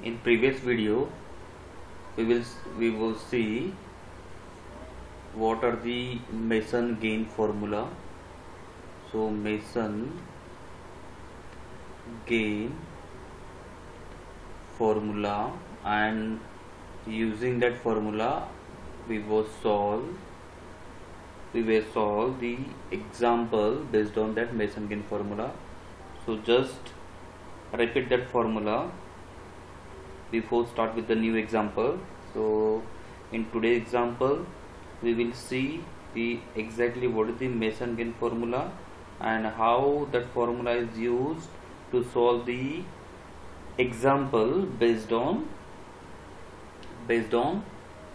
In previous video we will see what are the Mason gain formula. So Mason gain formula, and using that formula we will solve the example based on that Mason gain formula. So just repeat that formula before start with the new example. So in today's example we will see the exactly what is the Mason gain formula and how that formula is used to solve the example based on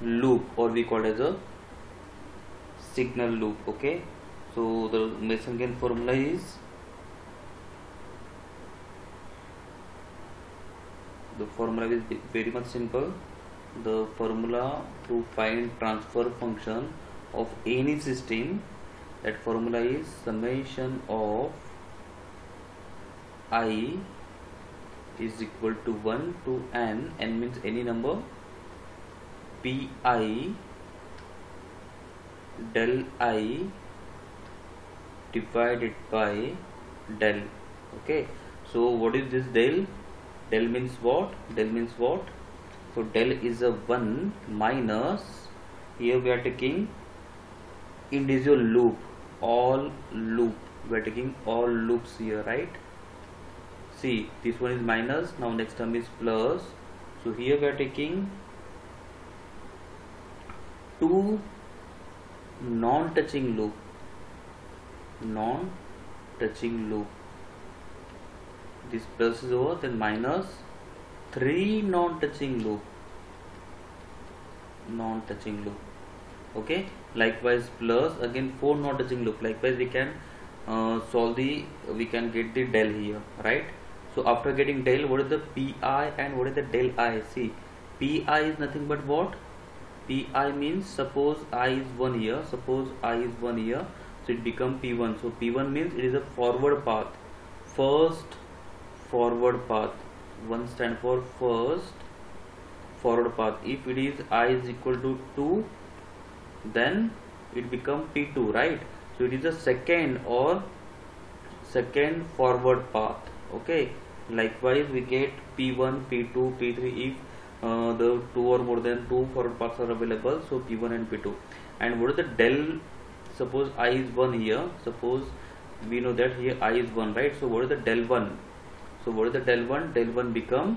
loop, or we call it as a signal loop. Okay, so the Mason gain formula is very much simple. The formula to find transfer function of any system, that formula is summation of I is equal to 1 to n means any number, pi del I divided by del. Okay, so what is this del? Del means what? So del is a 1 minus, here we are taking individual loop, all loop, we are taking all loops here, right? See, this one is minus, now next term is plus. So here we are taking two non-touching loop, this plus is over, then minus 3 non-touching loop. Okay, likewise plus again 4 non-touching loop. Likewise we can we can get the del here, right? So after getting del, what is the pi and what is the del I? See, pi is nothing but what? Pi means suppose I is 1 here, so it become p1. So p1 means it is a forward path, first forward path. 1 stand for first forward path. If it is I is equal to 2, then it become p2, right? So it is a second forward path. Okay, likewise we get p1, p2, p3 if the 2 or more than 2 forward paths are available, so p1 and p2. And what is the del? Suppose I is 1 here, suppose we know that here I is 1, right? So what is the del 1? So what is the del 1? Del 1 become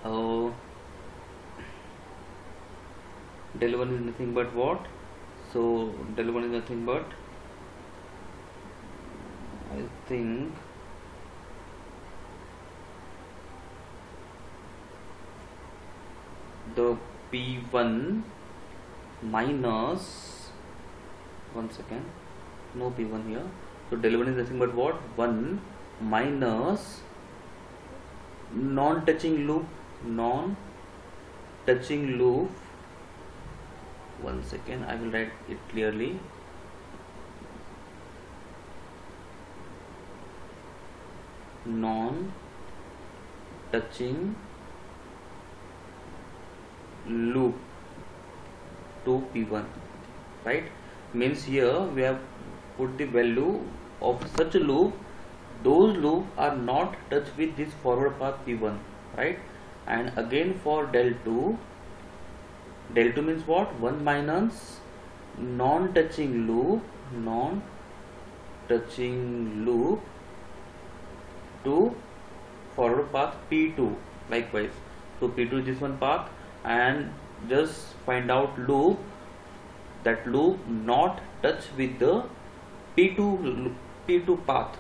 del 1 is nothing but what? So del 1 is nothing but, I think, the p1 minus, one second, no p1 here. So del 1 is nothing but what? 1 minus non-touching loop, one second, I will write it clearly. Non-touching loop to p1, right? Means here we have put the value of such a loop, those loops are not touched with this forward path p1, right? And again for del 2 means what? 1 minus non-touching loop to forward path p2, likewise. So p2 is this one path, and just find out loop, that loop not touch with the p2 path.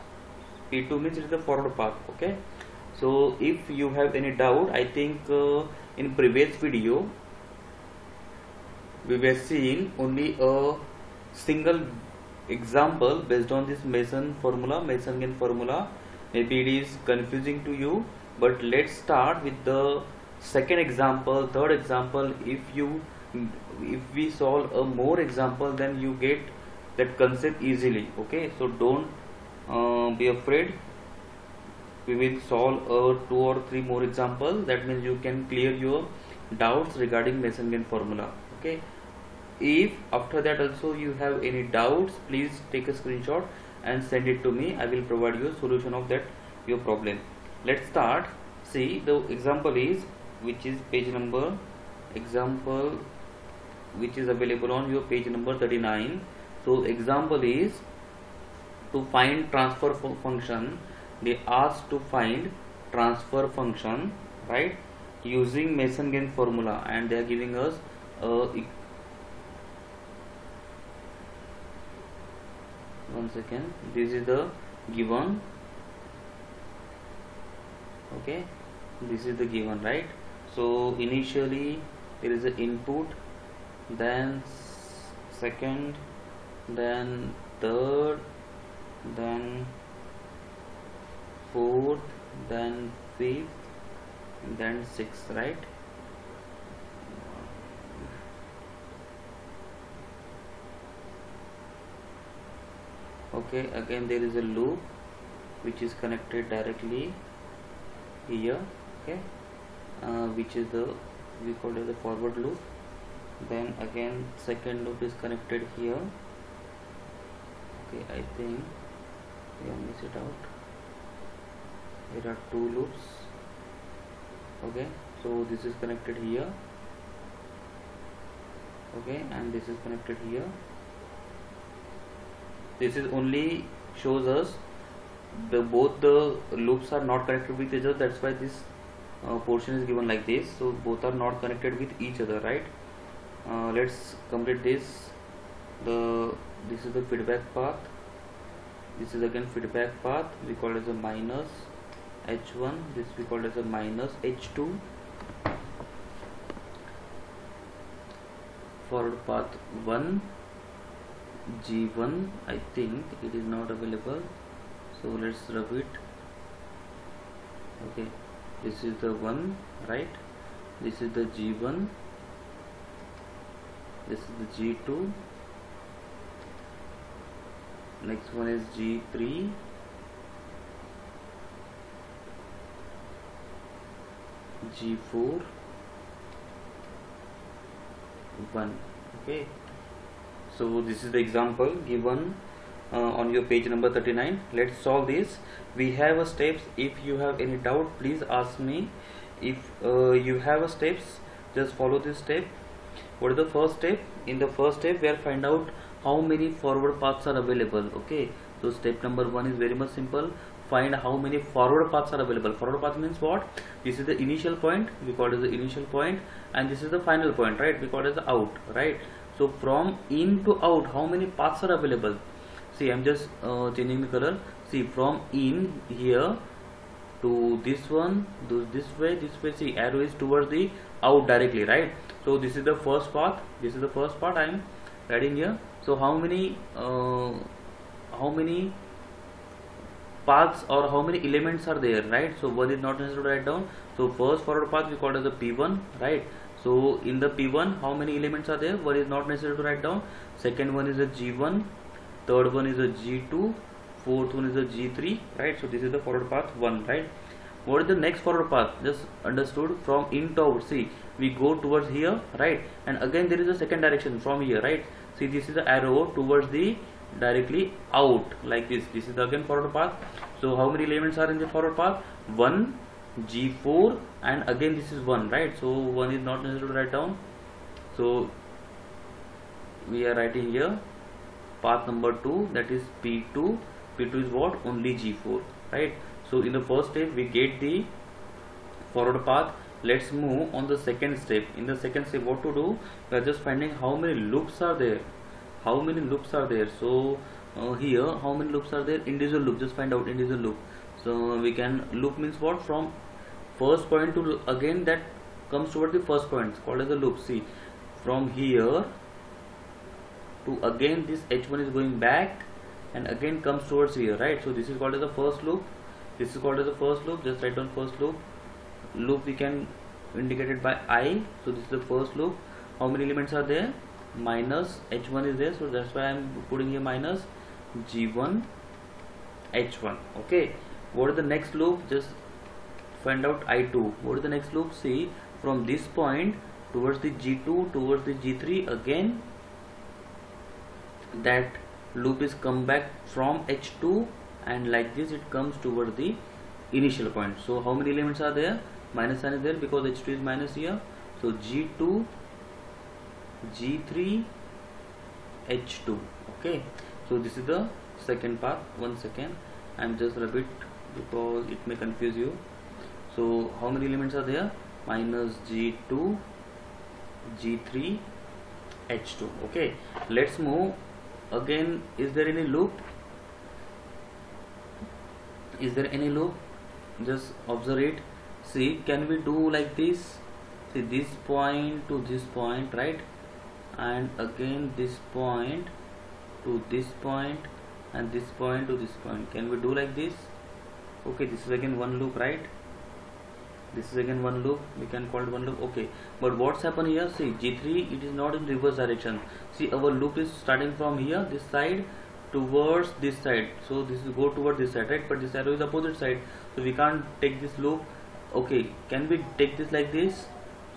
P2 means it is the forward path. Okay, so if you have any doubt, I think in previous video we were seeing only a single example based on this Mason gain formula. Maybe it is confusing to you, but let's start with the second example, third example. If we solve a more example, then you get that concept easily. Okay, so don't be afraid. we will solve 2 or 3 more examples. That means you can clear your doubts regarding Mason's formula. Okay, if after that also you have any doubts, please take a screenshot and send it to me. I will provide you a solution of that your problem. Let's start. See, the example is, which is page number, example which is available on your page number 39. So example is to find transfer function. They ask to find transfer function, right, using Mason-Gain formula, and they are giving us one second, this is the given. Okay, this is the given, right? So initially there is an input, then second, then third, then fourth, then fifth, then sixth, right? Okay, again there is a loop which is connected directly here. Okay, which is the, we call it the forward loop. Then again second loop is connected here. Okay, I think we have missed it out. There are 2 loops. Okay, so this is connected here. Okay, and this is connected here. This is only shows us the both the loops are not connected with each other. That's why this portion is given like this. So both are not connected with each other, right? Let's complete this. This is the feedback path. This is again feedback path. We call it as a minus H1. This we call it as a minus H2. Forward path 1. G1, I think it is not available, so let's rub it. Okay, this is the 1, right? This is the G1, this is the G2, next one is G3, G4, 1. Okay, so this is the example given on your page number 39. Let's solve this. We have a steps. If you have any doubt, please ask me. If you have a steps, just follow this step. What is the first step? In the first step, we are find out how many forward paths are available. Okay, so step number 1 is very much simple. Find how many forward paths are available. Forward path means what? This is the initial point, we call it as the initial point, and this is the final point, right? We call it as the out, right? So from in to out, how many paths are available? See, I'm just changing the color. See, from in here to this one, this way. See, arrow is towards the out directly, right? So this is the first path. This is the first part I'm writing here. So how many paths or how many elements are there, right? So one is not necessary to write down. So first forward path we call it as a P1, right? So in the P1, how many elements are there? One is not necessary to write down. Second one is a G1, third one is a G2, fourth one is a G3, right? So this is the forward path 1, right? What is the next forward path? Just understood, from in to out. See, we go towards here, right? And again there is a second direction from here, right? See, this is the arrow towards the directly out, like this. This is the again forward path. So how many elements are in the forward path? 1, G4, and again this is 1, right? So 1 is not necessary to write down. So we are writing here path number 2, that is P2. P2 is what? Only G4, right? So in the first step we get the forward path. Let's move on the second step. In the second step, what to do? We are just finding how many loops are there. How many loops are there? So here, how many loops are there? Individual loop. Just find out individual loop. So we can, loop means what? From first point to again that comes toward the first point, it's called as a loop. See, from here to again this H1 is going back and again comes towards here, right? So this is called as the first loop. This is called as the first loop. Just write down first loop. Loop we can indicate it by I. So this is the first loop. How many elements are there? Minus H1 is there, so that's why I'm putting here minus G1 H1. Okay, What is the next loop? Just find out I2. What is the next loop? See, from this point towards the G2 towards the G3, again that loop is come back from H2, and like this it comes toward the initial point. So how many elements are there? Minus sign is there because H2 is minus here. So G2, G3, H2. Okay, so this is the second path. One second, I'm just repeat because it may confuse you. So how many elements are there? Minus G2, G3, H2. Okay, let's move again. Is there any loop? Is there any loop? Just observe it. See, can we do like this? See, this point to this point, right? And again this point to this point, and this point to this point. Can we do like this? Okay, this is again one loop, right? This is again one loop. We can call it one loop. Okay, but what's happened here? See, G3, it is not in reverse direction. See, our loop is starting from here, this side towards this side. So this will go toward this side, right? But this arrow is opposite side, so we can't take this loop. Okay, can we take this like this?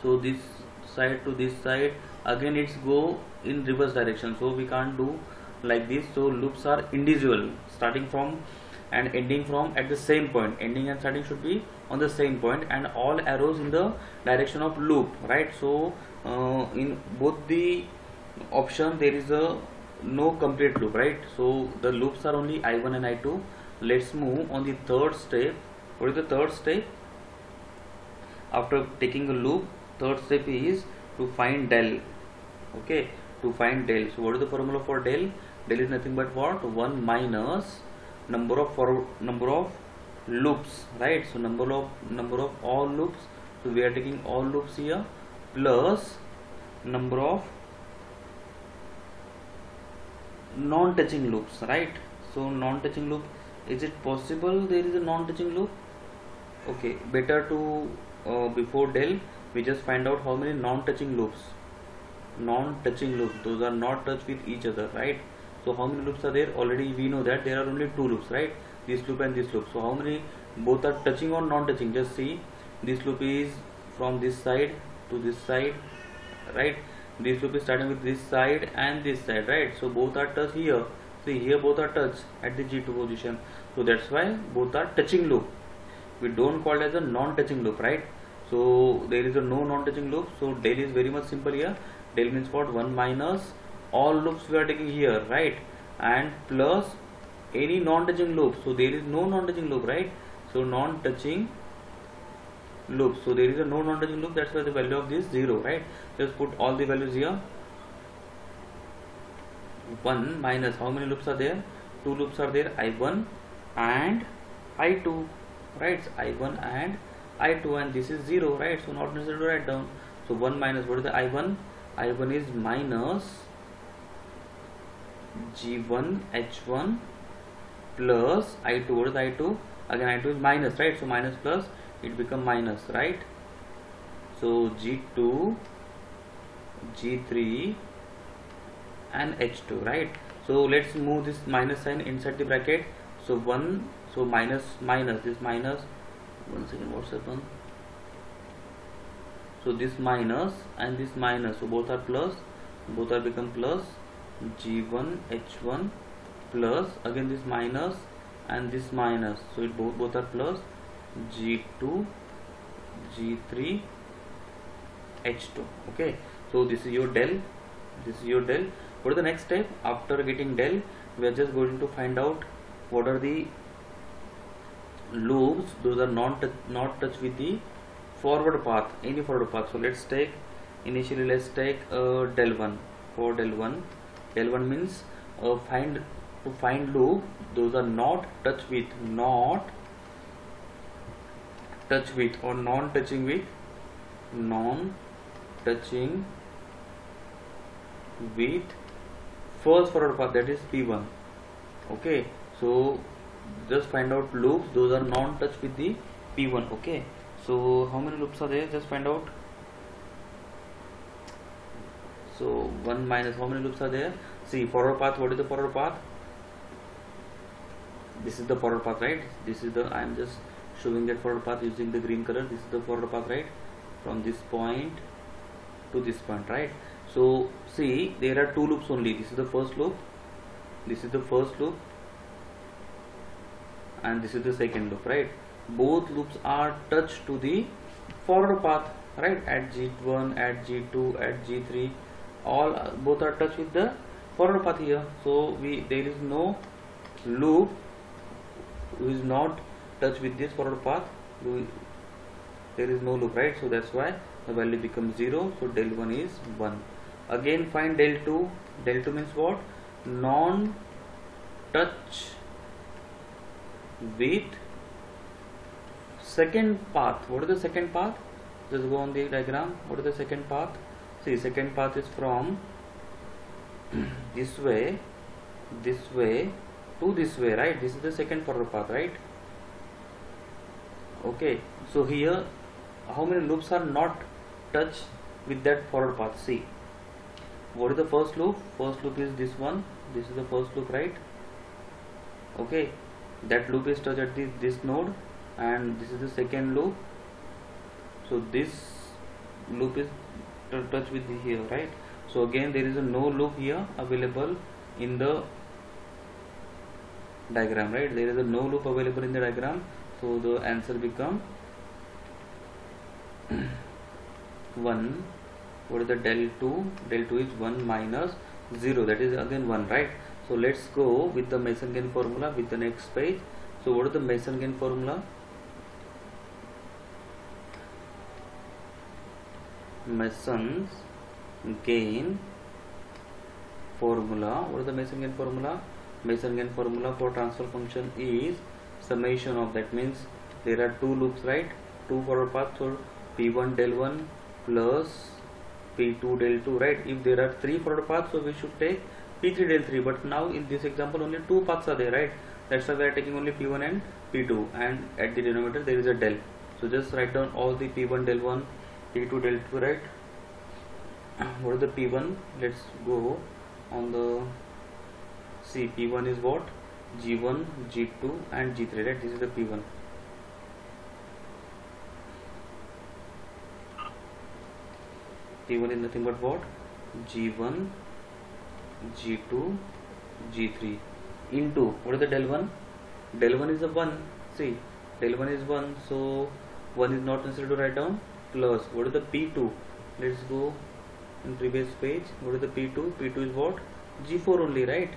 So this side to this side, again it's go in reverse direction, so we can't do like this. So loops are individual, starting from and ending from at the same point. Ending and starting should be on the same point, and all arrows in the direction of loop, right? So in both the option there is a no complete loop, right? So the loops are only I1 and I2. Let's move on the third step. What is the third step? After taking a loop, third step is to find del. Okay, to find del. So what is the formula for del? Del is nothing but what? 1 minus number of loops, right? So number of all loops. So we are taking all loops here, plus number of non-touching loops, right? So non-touching loop, is it possible there is a non-touching loop? Okay, better to before del we just find out how many non-touching loops. Non-touching loops, those are not touched with each other, right? So how many loops are there? Already we know that there are only two loops, right? This loop and this loop. So how many both are touching or non-touching? Just see, this loop is from this side to this side, right? This loop is starting with this side and this side, right? So both are touched here. See, here both are touched at the G2 position. So that's why both are touching loop. We don't call it as a non-touching loop, right? So there is a no non-touching loop. So del is very much simple here. Del means what? 1 minus all loops we are taking here, right? And plus any non-touching loop. So there is no non-touching loop, right? So non-touching loop. So there is a no non-touching loop. That's why the value of this 0, right? Just put all the values here. 1 minus how many loops are there? 2 loops are there, I1 and I2, right? So I1 and I2, and this is 0, right? So not necessary to write down. So 1 minus what is the I1? I1 is minus G1 H1 plus I2. What is I2? Again I2 is minus, right? So minus plus it become minus, right? So G2, G3 and H2, right? So let's move this minus sign inside the bracket. So 1, so minus this minus, one second, what's happened? So this minus and this minus, so both are plus, both are become plus. G1 H1 plus again this minus and this minus, so it both are plus. G2 G3 H2. Okay, so this is your del, this is your del. What is the next step? After getting del, we are just going to find out what are the loops. Those are not touched with the forward path, any forward path. So let's take initially, let's take del 1. For del 1, del 1 means find loop. Those are not touched with, not touch with or non-touching with, non-touching with first forward path, that is P1. Okay, so just find out loops. Those are non-touched with the P1. Okay, so how many loops are there? Just find out. So 1 minus how many loops are there? See, forward path. What is the forward path? this is the forward path, right? This is the, I am just showing that forward path using the green color. This is the forward path, right? From this point to this point, right? So see, there are two loops only. This is the first loop, this is the first loop, and this is the second loop, right? Both loops are touched to the forward path, right? At G1, at G2, at G3, all both are touched with the forward path here. So there is no loop who is not touched with this forward path. There is no loop, right? So that's why the value becomes 0. So del 1 is 1. Again find del 2. Del 2 means what? Non-touch with second path. What is the second path? Just go on the diagram. What is the second path? See, second path is from this way to this way, right? This is the second forward path, right? Okay, so here how many loops are not touched with that forward path? See, what is the first loop? First loop is this one. This is the first loop, right? Okay, that loop is touched at this node, and this is the second loop. So this loop is touched with here, right? So again there is a no loop here available in the diagram, right? There is a no loop available in the diagram. So the answer become 1. What is the del 2? Del 2 is 1 minus 0, that is again 1, right? So let's go with the Mason-Gain formula with the next page. So what is the Mason-Gain formula? Mason's gain formula. What is the Mason-Gain formula? Mason-Gain formula for transfer function is summation of, that means there are two loops, right? Two forward paths, so P1 del 1 plus P2 del 2, right? If there are three forward paths, so we should take P3 del 3, but now in this example only two paths are there, right? That's why we are taking only P1 and P2, and at the denominator there is a del. So just write down all the P1 del 1, P2 del 2, right? What is the P1? Let's go on the, see, P1 is what? G1, G2 and G3, right? This is the P1. P1 is nothing but what? G1, G2, G3 into, what is the del 1? Del 1 is a 1. See, del 1 is 1, so 1 is not necessary to write down, plus what is the P2? Let's go in previous page. What is the P2? P2 is what? G4 only, right?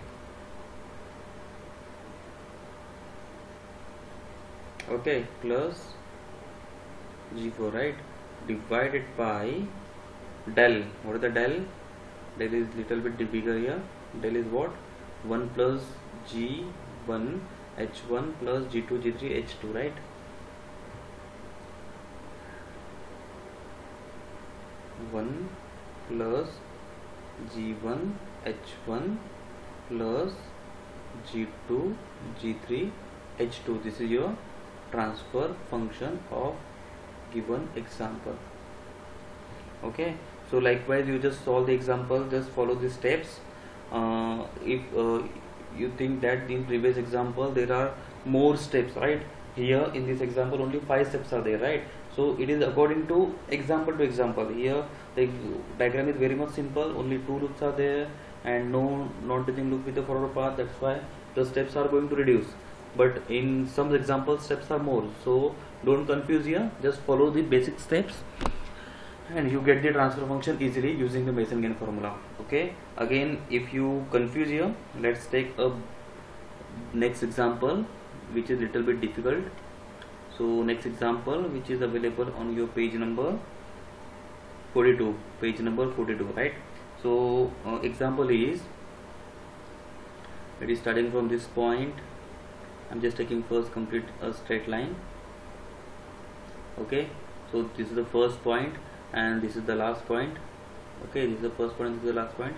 Okay, plus G4, right? Divided by del. What is the del? Del is little bit bigger here. Del is what? 1 plus G1 H1 plus G2 G3 H2, right? One plus G1 H1 plus G2 G3 H2. This is your transfer function of given example. Okay, so likewise you just solve the example, just follow the steps. If you think that in previous example there are more steps, right? Here in this example only 5 steps are there, right? So it is according to example to example. Here the diagram is very much simple, only 2 loops are there and no non-touching loop with the forward path. That's why the steps are going to reduce, but in some examples steps are more, so don't confuse here, just follow the basic steps and you get the transfer function easily using the Mason-Gain formula. Okay, again if you confuse here, let's take a next example which is little bit difficult. So next example which is available on your page number 42, page number 42, right? So example is, it is starting from this point. I'm just taking first complete a straight line. Okay, so this is the first point and this is the last point. Okay, this is the first point, this is the last point.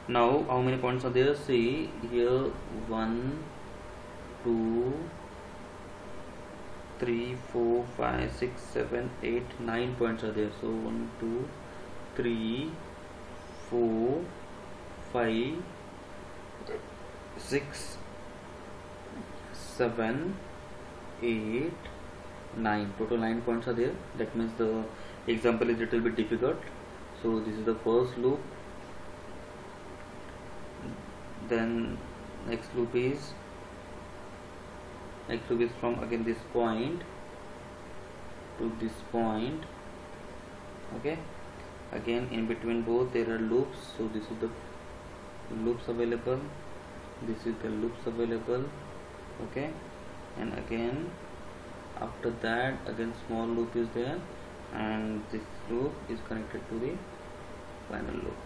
Now how many points are there? See here, 1 2 3 4 5 6 7 8 9 points are there. So 1 2 3 4 5 6 7, 8, 9. Total 9 points are there. That means the example is little bit difficult. So this is the first loop. Then next loop is from again this point to this point. Okay, again in between both there are loops. So this is the loops available, this is the loops available. Okay, and again after that again small loop is there, and this loop is connected to the final loop.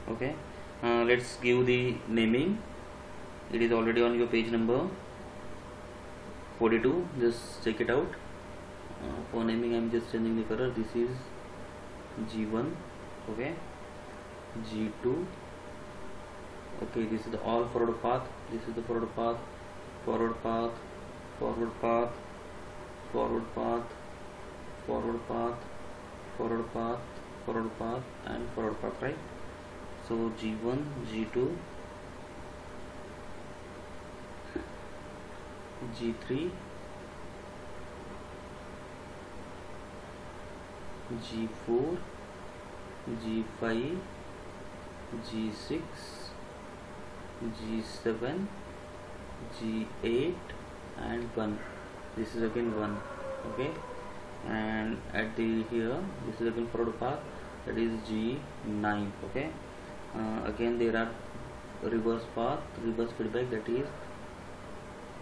Okay, let's give the naming. It is already on your page number 42. Just check it out. For naming I am just changing the color. This is G1. Okay, G2. Okay, this is the all forward path. This is the forward path, forward path, forward path, forward path, forward path, forward path, forward path, and forward path, right? So G1, G2, G3, G4, G5, G6, G7, G8, and 1. This is again 1. Okay, and at the here this is again forward path, that is G9. Okay, again there are reverse path, reverse feedback, that is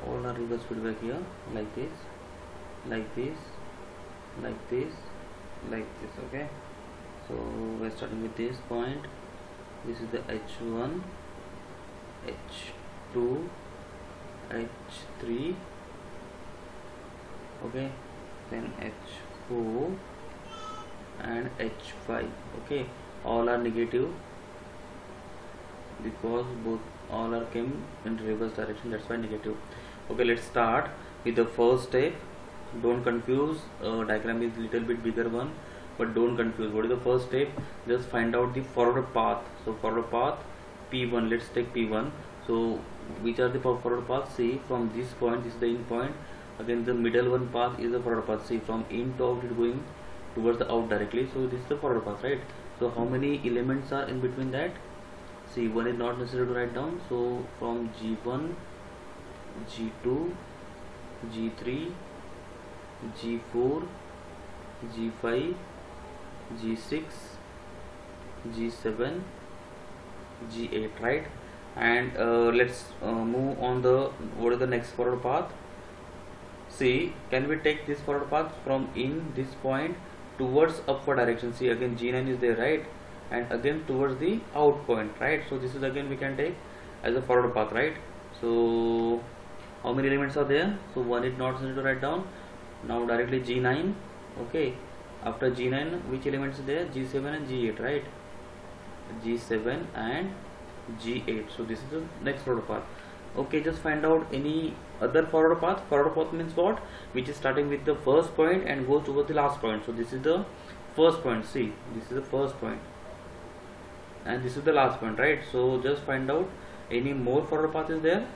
all are reverse feedback here, like this, like this, like this, like this. Okay, so we're starting with this point. This is the H1, H2, H3. Okay, then H4 and H5. Okay, all are negative because both all are came in reverse direction, that's why negative. Okay, let's start with the first step. Don't confuse, diagram is little bit bigger one, but don't confuse. What is the first step? Just find out the forward path. So forward path P1, let's take P1. So which are the forward paths? See, from this point, this is the in point. Again the middle one path is the forward path. See, from in to out it going towards the out directly. So this is the forward path, right? So how many elements are in between that? See, one is not necessary to write down. So from G1, G2, G3, G4, G5, G6, G7, G8, right? And let's move on the what is the next forward path. See, can we take this forward path from in this point towards upward direction? See, again G9 is there, right? And again towards the out point, right? So this is again we can take as a forward path, right? So how many elements are there? So one is not necessary to write down. Now directly G9. Okay, after G9 which elements is there? G7 and G8, right? G7 and G8. So this is the next forward path. Okay, just find out any other forward path. Forward path means what? Which is starting with the first point and goes towards the last point. So this is the first point. See, this is the first point and this is the last point, right? So just find out any more forward path is there.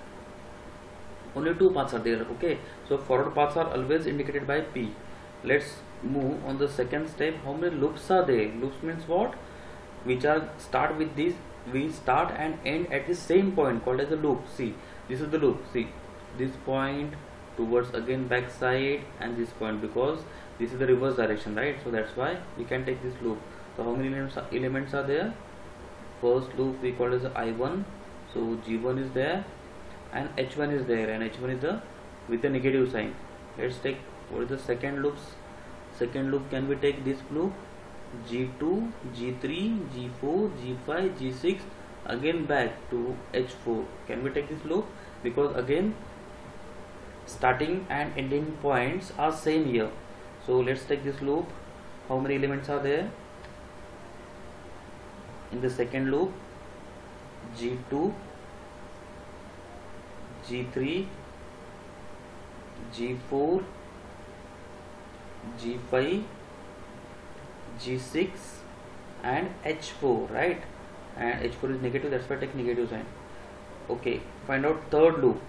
Only two paths are there. Okay, so forward paths are always indicated by P. Let's move on the second step. How many loops are there? Loops means what? Which are start with this, we start and end at the same point, called as a loop. See, this is the loop. See, this point towards again back side and this point, because this is the reverse direction, right? So that's why we can take this loop. So how many elements are there? First loop we call as I1. So G1 is there and H1 is there, and H1 is the with the negative sign. Let's take what is the second loops. Second loop, can we take this loop? G2, G3, G4, G5, G6, again back to H4. Can we take this loop? Because again starting and ending points are same here. So let's take this loop. How many elements are there in the second loop? G2, G3, G4, G5, G6 and H4, right? And H4 is negative, that's why I take negative sign. Okay, find out third loop.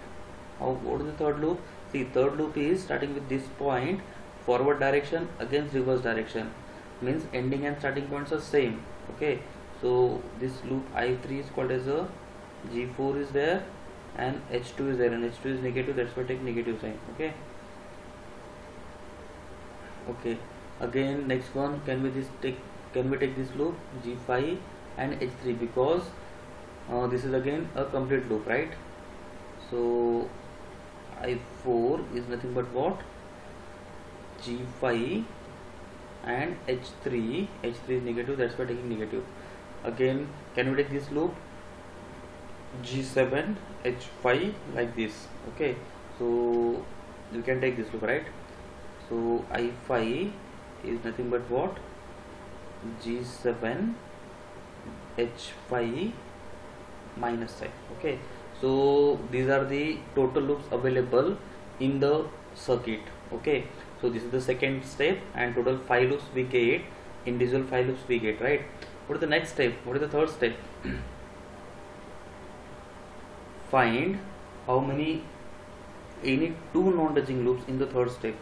What is the third loop? See, third loop is starting with this point, forward direction against reverse direction, means ending and starting points are same. Okay, so this loop I3 is called as a G4 is there and H2 is there, and H2 is negative, that's why I take negative sign. Okay. Okay, again next one, can we take this loop G5 and H3, because this is again a complete loop, right? So I4 is nothing but what? G5 and H3 is negative, that's why taking negative. Again, can we take this loop G7 H5 like this? Okay, so you can take this loop, right? So I5 is nothing but what? G7 H5 minus sign. Okay, so these are the total loops available in the circuit. Okay, so this is the second step, and total 5 loops we get, individual 5 loops we get, right? What is the next step? What is the third step? Find how many any two non-touching loops in the third step.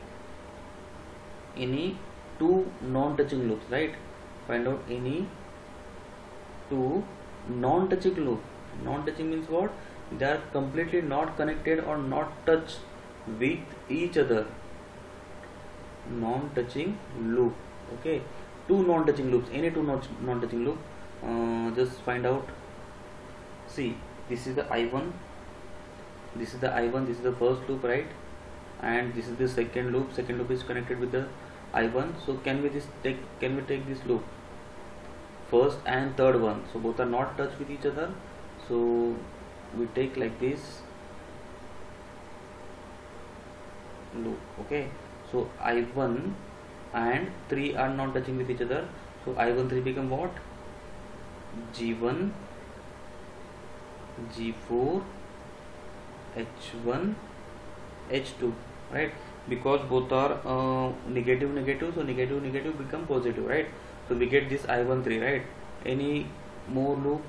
Any two non-touching loops, right? Find out any two non-touching loop. Non-touching means what? They are completely not connected or not touched with each other. Non-touching loop. Okay, two non-touching loops. Any two non-touching loop. Just find out. See, this is the I1. This is the I1. This is the first loop, right? And this is the second loop. Second loop is connected with the I1. So can we take this loop, first and third one? So both are not touched with each other. So we take like this loop. Okay, so I1 and 3 are not touching with each other. So I1 3 become what? G1, G4, H1, H2, right? Because both are negative, so negative become positive, right? So we get this I1 3, right? Any more loop,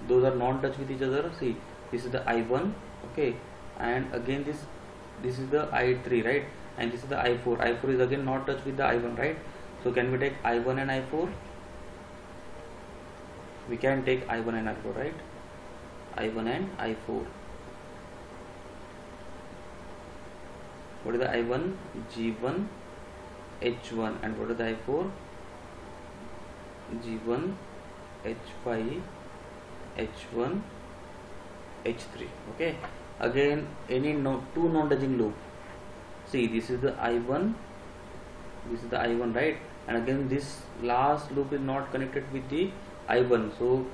those are not touched with each other. See, this is the I1, okay, and again this is the I3, right? And this is the I4. I4 is again not touched with the I1, right? So can we take I1 and I4? We can take I1 and I4, right? I1 and I4. What is the I1? G1, H1, and what is the I4? G1, H5, H1, H3. Okay, again any two non-touching loop. See, this is the I1, this is the I1, right? And again this last loop is not connected with the I1, so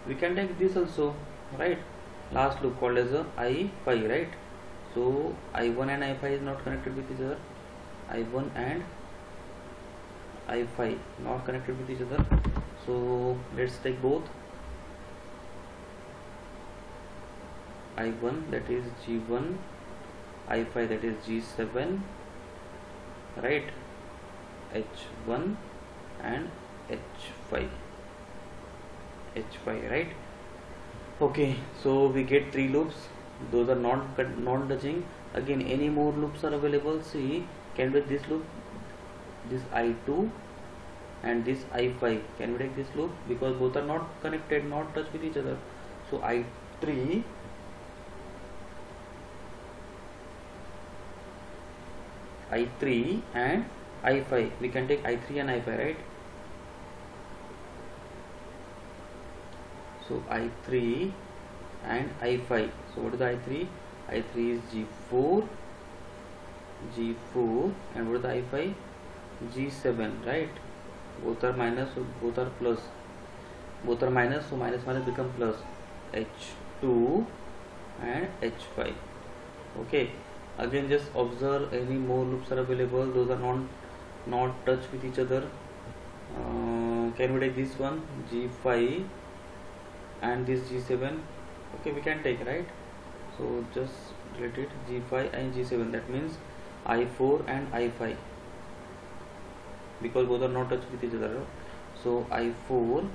we can take this also, right? Last loop called as a I5, right? So I1 and I5 is not connected with each other. I1 and I5 not connected with each other. So let's take both. I1, that is G1, I5, that is G7, right? H1 and H5, right? Okay, so we get 3 loops. Those are non-touching. Again, any more loops are available. See, can we this loop, this I2 and this I5, can we take this loop? Because both are not connected, not touched with each other. So I3 and I5, we can take I3 and I5, right? So I3 and I5. So what is the I3? I3 is G4, and what is the I5? G7, right? Both are minus, so both are plus. Both are minus, so minus become plus. H2 and H5. Okay. Again, just observe any more loops are available. Those are not touched with each other. Can we take this one? G5 and this G7. Okay, we can take, right? So just relate it, G5 and G7, that means I4 and I5. because both are not touched with each other. So I4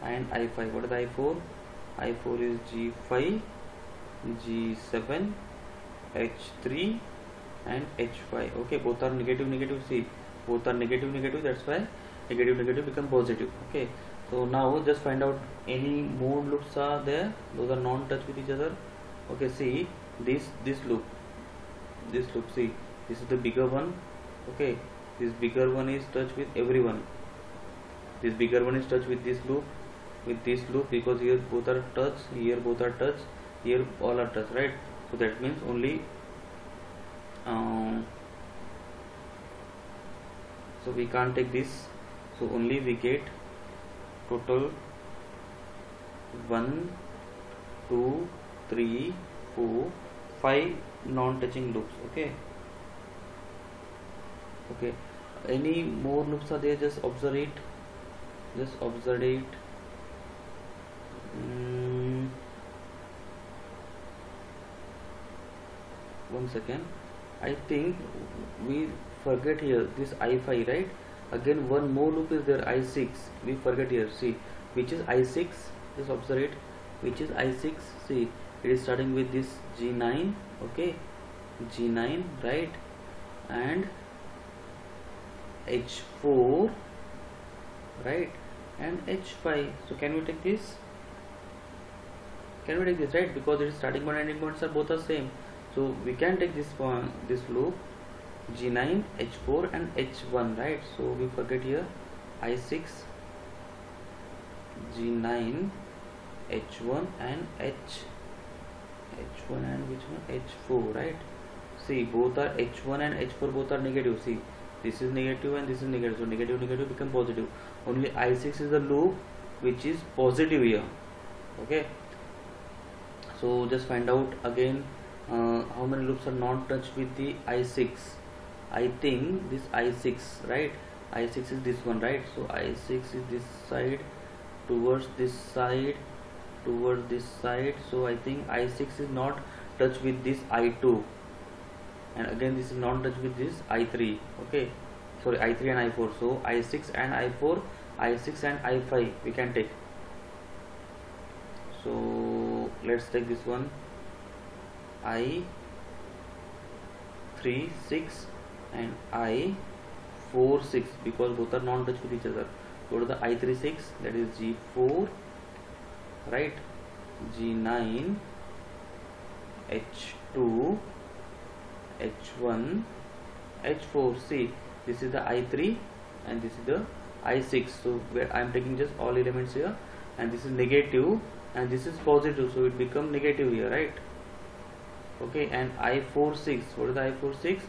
and I5. What is I4? I4 is G5, G7, H3 and H5. Okay, both are negative negative. See, both are negative negative, that's why negative negative become positive. Okay, so now just find out any more loops are there, those are non-touch with each other. Okay, see this loop, see, this is the bigger one. Okay, this bigger one is touch with everyone. This bigger one is touch with this loop, because here both are touch, here both are touch, here all are touch, right? So that means only so we can't take this, so only we get total 1 2 3 4 5 non-touching loops. Okay, any more loops are there, just observe it, one second. I think we forget here this I5, right? Again one more loop is there, I6, we forget here. See which is I6, just observe it, which is I6. See, it is starting with this G9. Okay, G9, right? And H4, right? And H5. So can we take this? Right? Because it is starting point and ending points are both the same. So we can take this one, this loop, G9, H4 and H1, right? So we forget here I6, G9, H1 and H1 and which one? H4, right? See, both are H1 and H4, both are negative. See, this is negative and this is negative, so negative negative become positive. Only I6 is the loop which is positive here. Okay, so just find out again how many loops are not touched with the I6. I think this I6, right? I6 is this one, right? So I6 is this side towards this side, so I think I6 is not touched with this I2, and again this is not touched with this I3. Okay, sorry, I3 and I4. So I6 and I4, I6 and I5 we can take. So let's take this one, I3 6 and I4 6, because both are non-touch with each other. Go to the I3 6, that is G4, right? G9, H2, H1, H4. See, this is the I3 and this is the I6. So where I am taking just all elements here, and this is negative and this is positive, so it become negative here, right? Okay, and I4 6, what is the I4 6?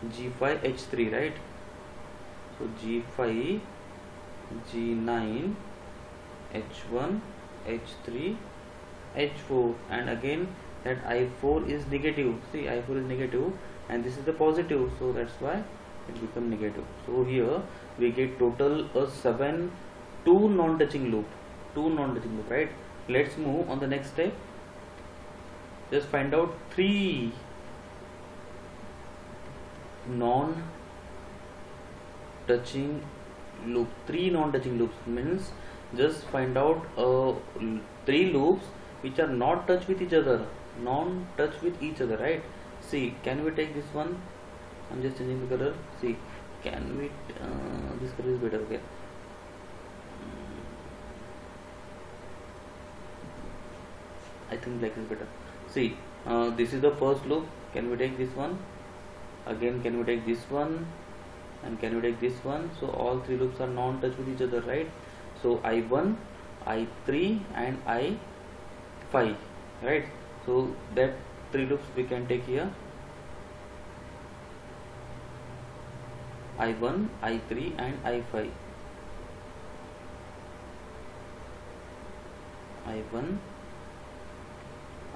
G5 H3, right? So G5, G9, H1, H3, H4, and again that I4 is negative. See, I4 is negative and this is the positive, so that's why it become negative. So here we get total 7 2 non-touching loop, right? Let's move on the next step. Just find out 3 non-touching loop. 3 non-touching loops means just find out 3 loops which are not touch with each other, right? See, can we take this one? I'm just changing the color. See, can we this color is better. Okay, I think black is better. See, this is the first loop. Can we take this one? Again, can we take this one? And can we take this one? So all 3 loops are non-touch with each other, right? So I1, I3 and I5, right? So that 3 loops we can take here, I1, I3 and I5. I1,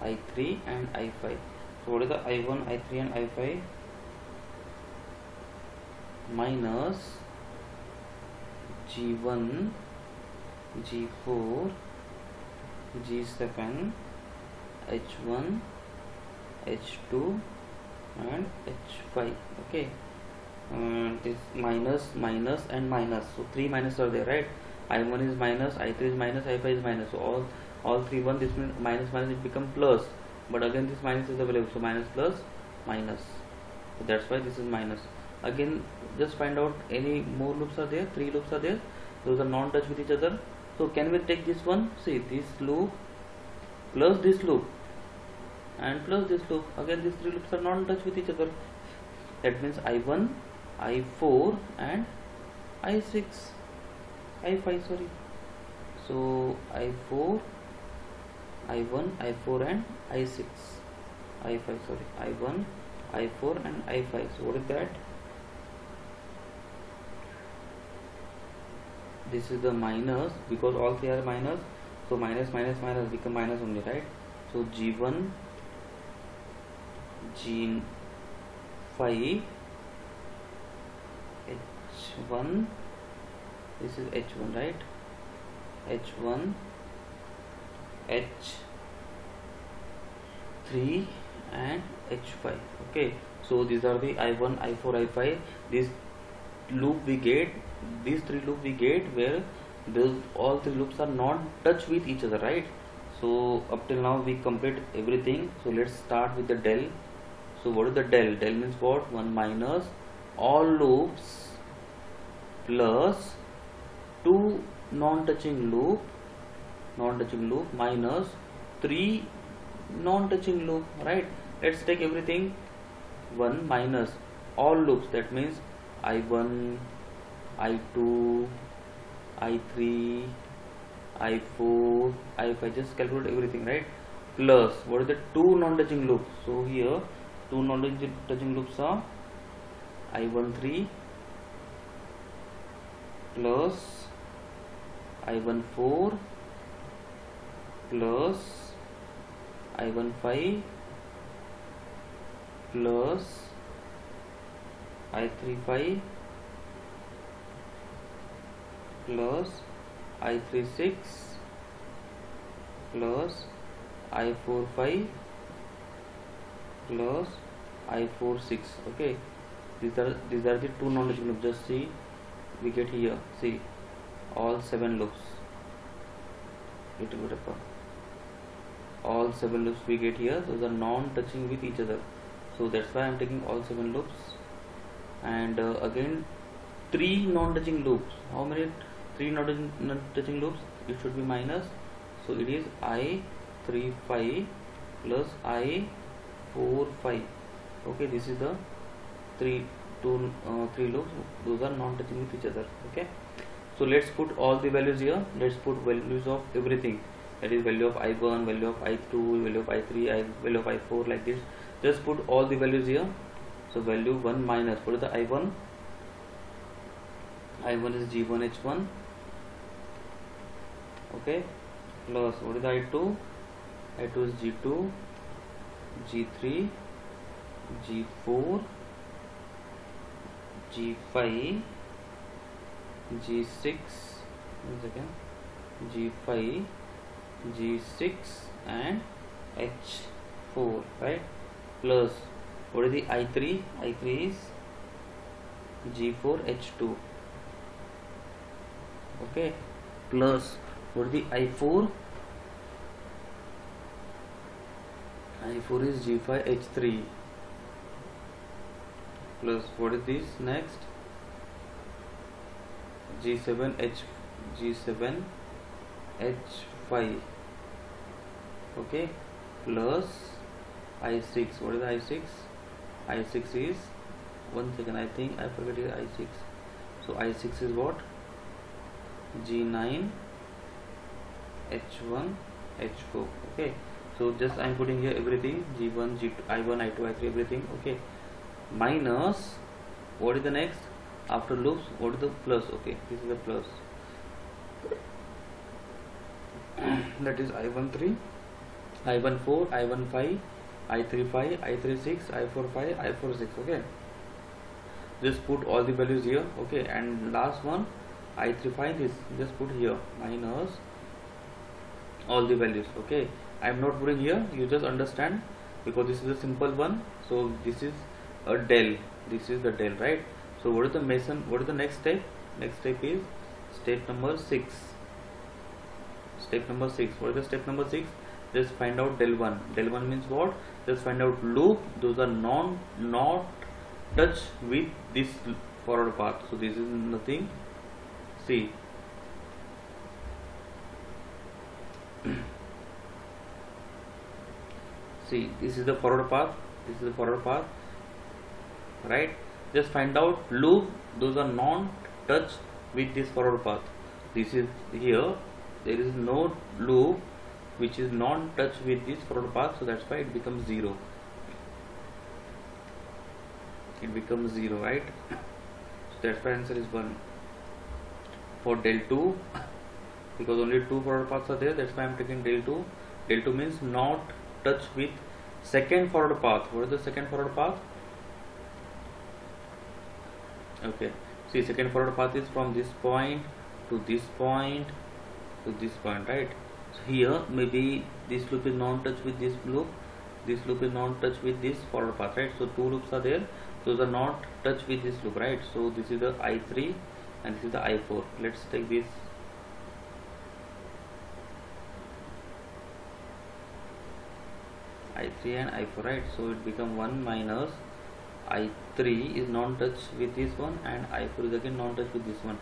I3 and I5. So what is the I1, I3 and I5? Minus G1, G4, G7, H1, H2 and H5. Okay, is minus, minus and minus. So 3 minus are there, right? I1 is minus, I3 is minus, I5 is minus. So all 3 1, this means minus minus it become plus. But again this minus is available, so minus plus minus. So that's why this is minus. Again just find out any more loops are there. 3 loops are there. Those are non-touch with each other. So can we take this one? See, this loop plus this loop and plus this loop. Again these 3 loops are non-touch with each other. That means I1, I4 and I6, I5 sorry. So I4, I1, I4 and I6, I5 sorry, I1, I4 and I5. So what is that? This is the minus, because all 3 are minus, so minus minus minus become minus only, right? So G1, G5, H1, this is H1, right? H1, H3 and H5. Okay, so these are the I1, I4, I5. This loop we get, these 3 loops we get where those all 3 loops are not touch with each other, right? So up till now we complete everything. So let's start with the del. So what is the del? Del means what? 1 minus all loops plus 2 non-touching loop minus 3 non-touching loop, right? Let's take everything. 1 minus all loops, that means I1, I2, I3, I4, I5. Just calculate everything, right? Plus what is the 2 non-touching loops? So here 2 non-touching loops are I13 plus I14 plus I15 plus I35 plus I36 plus I45 plus I46. Okay, these are the 2 non-touching loops. Just see, we get here, see, all 7 loops, little bit of all 7 loops we get here. Those are non-touching with each other, so that's why I am taking all 7 loops. And again 3 non-touching loops. How many 3 non-touching loops? It should be minus, so it is I35 plus I45. Okay, this is the 3 loops. Those are non-touching with each other. Okay, so let's put all the values here. Let's put values of everything, that is value of I1, value of I2, value of I3, value of I4, like this. Just put all the values here. So value 1 minus, what is the I1? I1 is G1 H1. Okay, plus what is the I2? I2 is G2, G3, G4, G5, G6, G5, G6 and H4, right? Plus what is the I3? I3 is G4 H2. Okay, plus what is the I4? I4 is G5 H3. Plus what is this next? G7 H5. Okay, plus I6. What is I6? I6 is, one second, I think I forget here, I6. So I6 is what? G9 H1 H4. Okay, so just I am putting here everything, G1, G2, I1, I2, I3, everything. Okay, minus what is the next after loops? What is the plus? Okay, this is the plus. That is I13, I14, I15, I35, I36, I45, I46. Okay, just put all the values here. Okay, and last one I35, this just put here minus all the values. Okay, I am not putting here, you just understand, because this is a simple one. So this is a del, this is the del, right? So what is the Mason, what is the next step? Next step is step number 6. Step number 6. What is the step number 6? Just find out del 1. Del 1 means what? Just find out loop. Those are not touch with this forward path. So this is nothing. See. See, this is the forward path. This is the forward path. Right? Just find out loop. Those are non-touch with this forward path. This is here. There is no loop which is non-touch with this forward path, so that's why it becomes 0. It becomes 0, right? So that's why answer is 1. For del 2, because only 2 forward paths are there, that's why I am taking del 2. Del 2 means not touch with second forward path. What is the second forward path? Okay, see, second forward path is from this point to this point to this point, right? So here maybe this loop is non-touch with this loop, this loop is non-touch with this forward path, right? So 2 loops are there, those are not touch with this loop, right? So this is the I3 and this is the I4. Let's take this. I3 and I4, right? So it become 1 minus I3 is non-touch with this one and I4 is again non-touch with this one.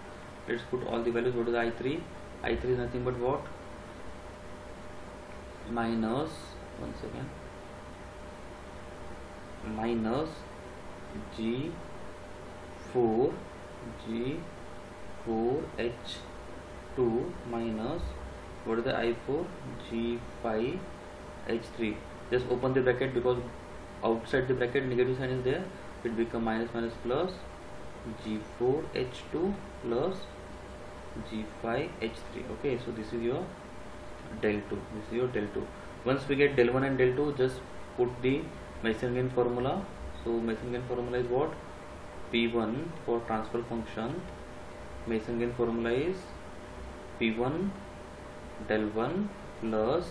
Let's put all the values. What is I3? I3 is nothing but what? Minus, one second, minus G4 H2 minus, what is the I4? G5 H3. Just open the bracket, because outside the bracket negative sign is there. It become minus minus plus G4 H2 plus G5 H3. Okay, so this is your del 2. This is your del 2. Once we get del 1 and del 2, just put the Masonian formula. So Masonian formula is what? P1 for transfer function. Masonian formula is P1 del 1 plus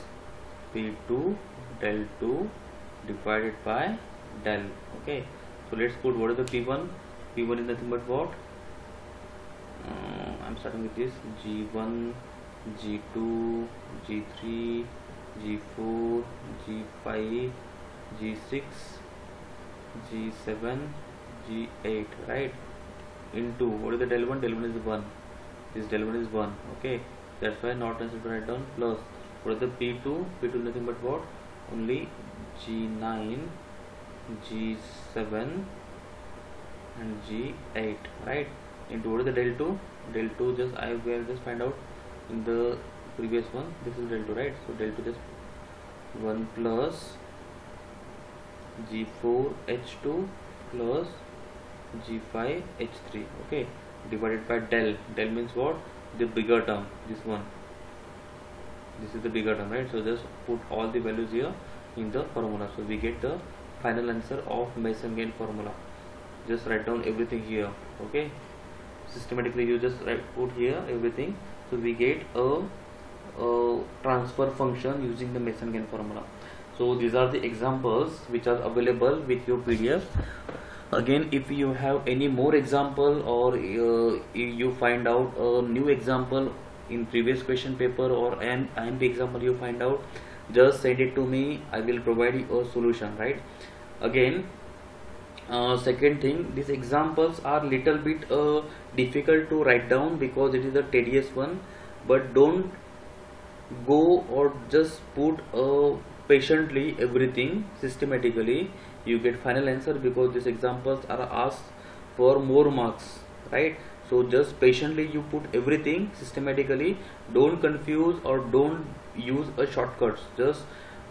P2 del 2 divided by del. Okay, so let's put what is the P1. P1 is nothing but what? I'm starting with this G1, G2, G3, G4, G5, G6, G7, G8, right? Into what is the del 1? Del 1 is 1. This del 1 is 1. Okay, that's why not necessary to write down plus. What is the P2? P2 is nothing but what? Only G9, G7 and G8, right? Into what is the del 2? Del 2 just I will just find out in the previous one. This is del 2, right? So del 2 just 1 plus G4 H2 plus G5 H3. Okay, divided by del. Del means what? The bigger term. This one. This is the bigger term, right? So just put all the values here in the formula. So we get the final answer of Mason-Gain formula. Just write down everything here. Okay, systematically you just put here everything. So we get a transfer function using the Mason-Gain formula. So these are the examples which are available with your PDF. Again, if you have any more example, or you find out a new example in previous question paper, or and the example you find out, just send it to me. I will provide you a solution, right? Again, second thing, these examples are little bit difficult to write down because it is a tedious one, but don't go or just put patiently everything systematically. You get final answer, because these examples are asked for more marks, right? So just patiently you put everything systematically. Don't confuse or don't use a shortcuts. Just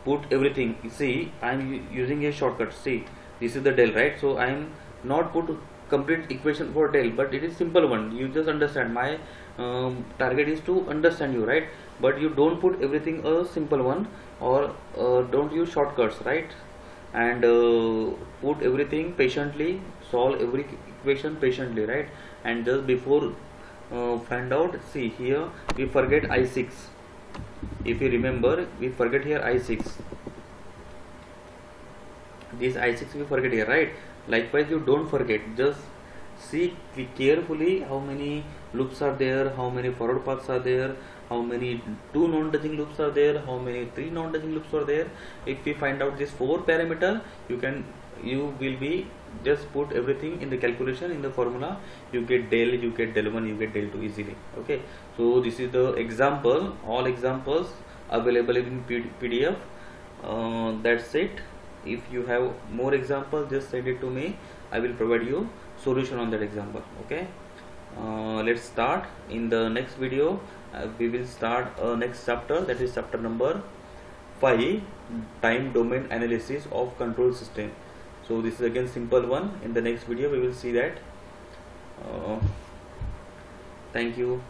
put everything. See, I am using a shortcut. See, this is the del, right? So I am not put complete equation for del, but it is simple one. You just understand. My target is to understand you, right? But you don't put everything a simple one, or don't use shortcuts, right? And put everything patiently, solve every equation patiently, right? And just before find out, see here we forget I6. If you remember, we forget here I6. This I6 we forget here, right? Likewise, you don't forget. Just see carefully how many loops are there, how many forward paths are there, how many 2 non-touching loops are there, how many 3 non-touching loops are there. If we find out this 4 parameter, you will be just put everything in the calculation in the formula. You get del 1, you get del 2 easily. Okay, so this is the example, all examples available in PDF. That's it. If you have more examples, just send it to me. I will provide you solution on that example. Okay, let's start. In the next video we will start next chapter, that is chapter number 5, time domain analysis of control system. So this is again simple one. In the next video we will see that. Thank you.